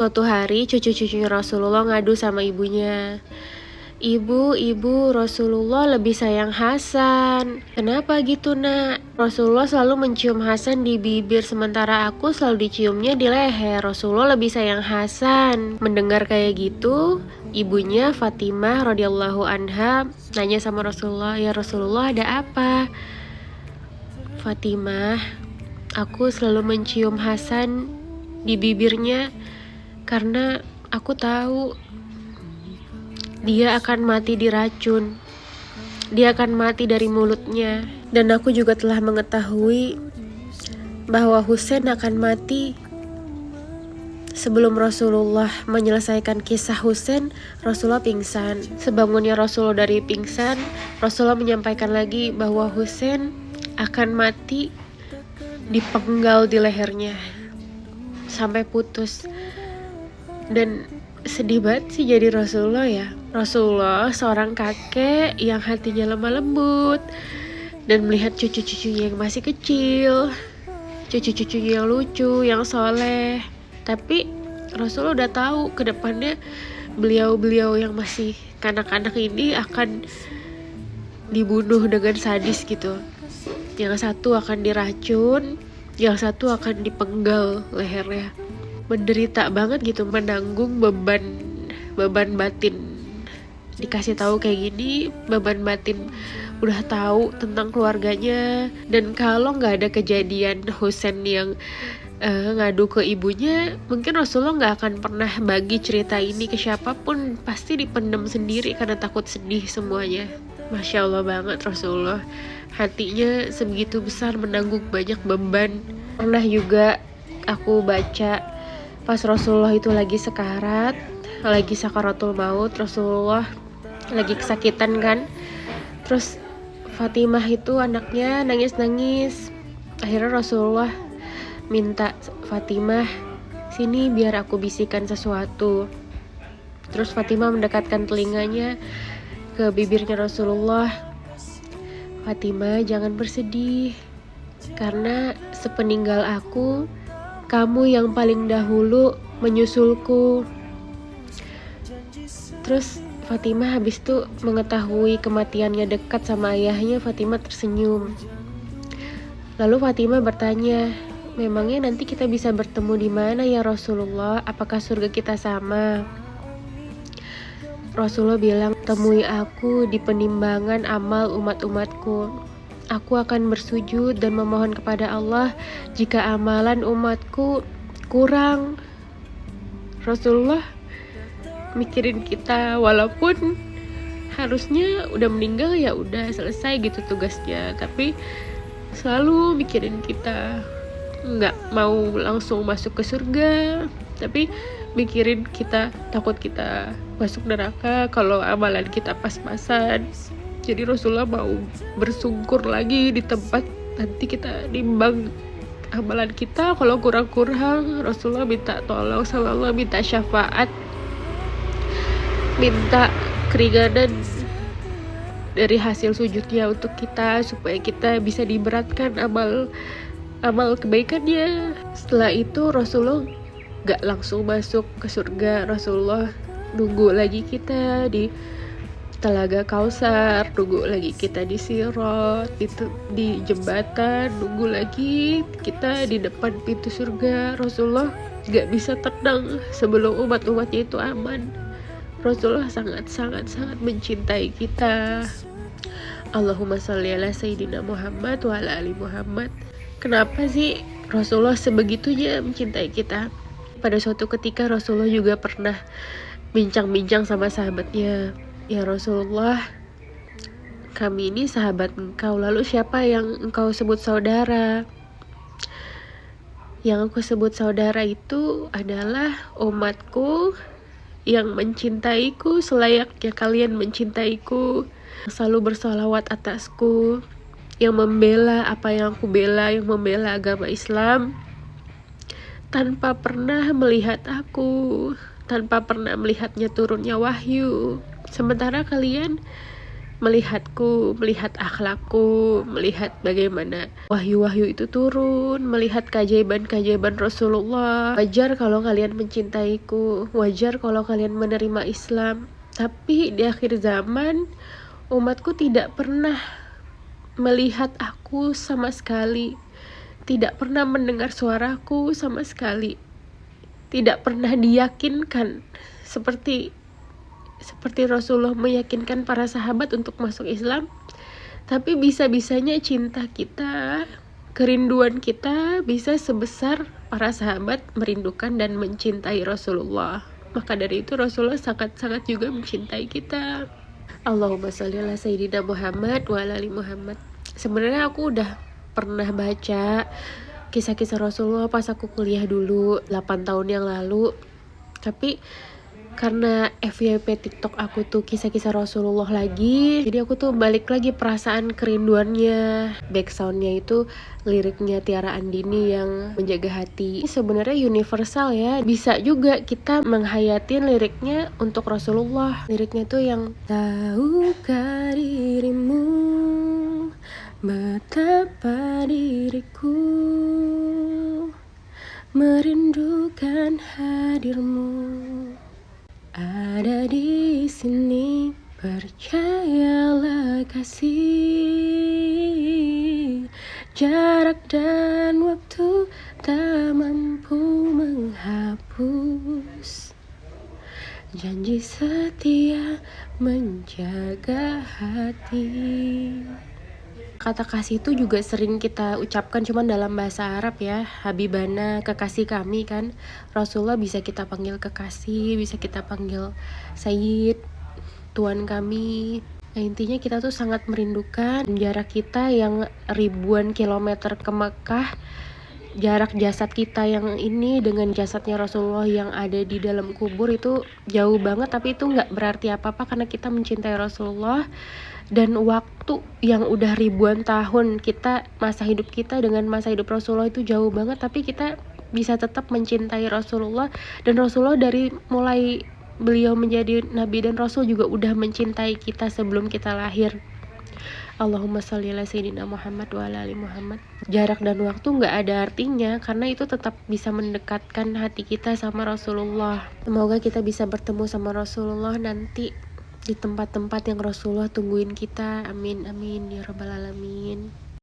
Suatu hari cucu-cucunya Rasulullah ngadu sama ibunya. Ibu, Rasulullah lebih sayang Hasan. Kenapa gitu nak? Rasulullah selalu mencium Hasan di bibir sementara aku selalu diciumnya di leher. Rasulullah lebih sayang Hasan. Mendengar kayak gitu, ibunya Fatimah radhiyallahu anha nanya sama Rasulullah, ya Rasulullah ada apa? Fatimah, aku selalu mencium Hasan di bibirnya karena aku tahu dia akan mati diracun. Dia akan mati dari mulutnya. Dan aku juga telah mengetahui bahwa Husain akan mati. Sebelum Rasulullah menyelesaikan kisah Husain, Rasulullah pingsan. Sebangunnya Rasulullah dari pingsan, Rasulullah menyampaikan lagi bahwa Husain akan mati dipenggal di lehernya sampai putus. Dan sedih banget sih jadi Rasulullah ya. Rasulullah seorang kakek yang hatinya lemah lembut dan melihat cucu-cucunya yang masih kecil, cucu-cucunya yang lucu, yang soleh. Tapi Rasulullah udah tahu ke depannya beliau-beliau yang masih kanak-kanak ini akan dibunuh dengan sadis gitu. Yang satu akan diracun, yang satu akan dipenggal lehernya. Menderita banget gitu, menanggung beban batin. Dikasih tahu kayak gini, beban batin udah tahu tentang keluarganya. Dan kalau nggak ada kejadian Husain yang ngadu ke ibunya, mungkin Rasulullah nggak akan pernah bagi cerita ini ke siapapun. Pasti dipendam sendiri karena takut sedih semuanya. Masya Allah banget Rasulullah, hatinya sebegitu besar menanggung banyak beban. Pernah juga aku baca pas Rasulullah itu lagi sekarat, lagi sakaratul maut, Rasulullah lagi kesakitan kan. Terus Fatimah itu anaknya nangis-nangis. Akhirnya Rasulullah minta Fatimah, sini biar aku bisikan sesuatu. Terus Fatimah mendekatkan telinganya ke bibirnya Rasulullah. Fatimah, jangan bersedih, karena sepeninggal aku, kamu yang paling dahulu menyusulku. Terus Fatimah habis itu mengetahui kematiannya dekat sama ayahnya, Fatimah tersenyum. Lalu Fatimah bertanya, memangnya nanti kita bisa bertemu di mana ya Rasulullah? Apakah surga kita sama? Rasulullah bilang, temui aku di penimbangan amal umat-umatku. Aku akan bersujud dan memohon kepada Allah jika amalan umatku kurang. Rasulullah mikirin kita, walaupun harusnya udah meninggal ya udah selesai gitu tugasnya, tapi selalu mikirin kita. Nggak mau langsung masuk ke surga, tapi mikirin kita, takut kita masuk neraka kalau amalan kita pas-pasan. Jadi Rasulullah mau bersungkur lagi di tempat nanti kita nimbang amalan kita. Kalau kurang-kurang, Rasulullah minta tolong sama Allah, minta syafaat, minta keringanan dari hasil sujudnya untuk kita, supaya kita bisa diberatkan amal kebaikannya. Setelah itu Rasulullah gak langsung masuk ke surga. Rasulullah nunggu lagi kita di Telaga Kausar, nunggu lagi kita di Sirat, di jembatan, nunggu lagi kita di depan pintu surga. Rasulullah gak bisa tenang sebelum umat-umatnya itu aman. Rasulullah sangat mencintai kita. Allahumma sholli ala Sayyidina Muhammad wa ala ali Muhammad. Kenapa sih Rasulullah sebegitunya mencintai kita? Pada suatu ketika Rasulullah juga pernah bincang-bincang sama sahabatnya. Ya Rasulullah, kami ini sahabat engkau, lalu siapa yang engkau sebut saudara? Yang aku sebut saudara itu adalah umatku yang mencintaiku selayaknya kalian mencintaiku, selalu bersolawat atasku, yang membela apa yang aku bela, yang membela agama Islam tanpa pernah melihat aku, tanpa pernah melihatnya turunnya wahyu. Sementara kalian melihatku, melihat akhlakku, melihat bagaimana wahyu-wahyu itu turun, melihat keajaiban-keajaiban Rasulullah. Wajar kalau kalian mencintaiku, wajar kalau kalian menerima Islam. Tapi di akhir zaman, umatku tidak pernah melihat aku sama sekali, tidak pernah mendengar suaraku sama sekali, tidak pernah diyakinkan seperti Rasulullah meyakinkan para sahabat untuk masuk Islam. Tapi bisa-bisanya cinta kita, kerinduan kita bisa sebesar para sahabat merindukan dan mencintai Rasulullah. Maka dari itu Rasulullah sangat-sangat juga mencintai kita. Allahumma sholli ala sayyidina Muhammad wa ala ali Muhammad. Sebenarnya aku udah pernah baca kisah-kisah Rasulullah pas aku kuliah dulu 8 tahun yang lalu. Tapi karena FYP TikTok aku tuh kisah-kisah Rasulullah lagi, jadi aku tuh balik lagi perasaan kerinduannya. Backsoundnya itu liriknya Tiara Andini yang menjaga hati. Sebenarnya universal ya, bisa juga kita menghayatin liriknya untuk Rasulullah. Liriknya tuh yang tahukah dirimu betapa diriku merindukan hadirmu. Ada di sini, percayalah kasih. Jarak dan waktu tak mampu menghapus janji setia menjaga hati. Kata kasih itu juga sering kita ucapkan cuman dalam bahasa Arab ya. Habibana, kekasih kami kan. Rasulullah bisa kita panggil kekasih, bisa kita panggil Sayyid, Tuan kami. Nah, intinya kita tuh sangat merindukan jarak kita yang ribuan kilometer ke Mekah. Jarak jasad kita yang ini dengan jasadnya Rasulullah yang ada di dalam kubur itu jauh banget. Tapi itu gak berarti apa-apa karena kita mencintai Rasulullah. Dan waktu yang udah ribuan tahun kita, masa hidup kita dengan masa hidup Rasulullah itu jauh banget. Tapi kita bisa tetap mencintai Rasulullah. Dan Rasulullah dari mulai beliau menjadi Nabi dan Rasul juga udah mencintai kita sebelum kita lahir. Allahumma sholli ala sayyidina Muhammad wa ala ali Muhammad. Jarak dan waktu gak ada artinya karena itu tetap bisa mendekatkan hati kita sama Rasulullah. Semoga kita bisa bertemu sama Rasulullah nanti di tempat-tempat yang Rasulullah tungguin kita. Amin amin ya rabbal alamin.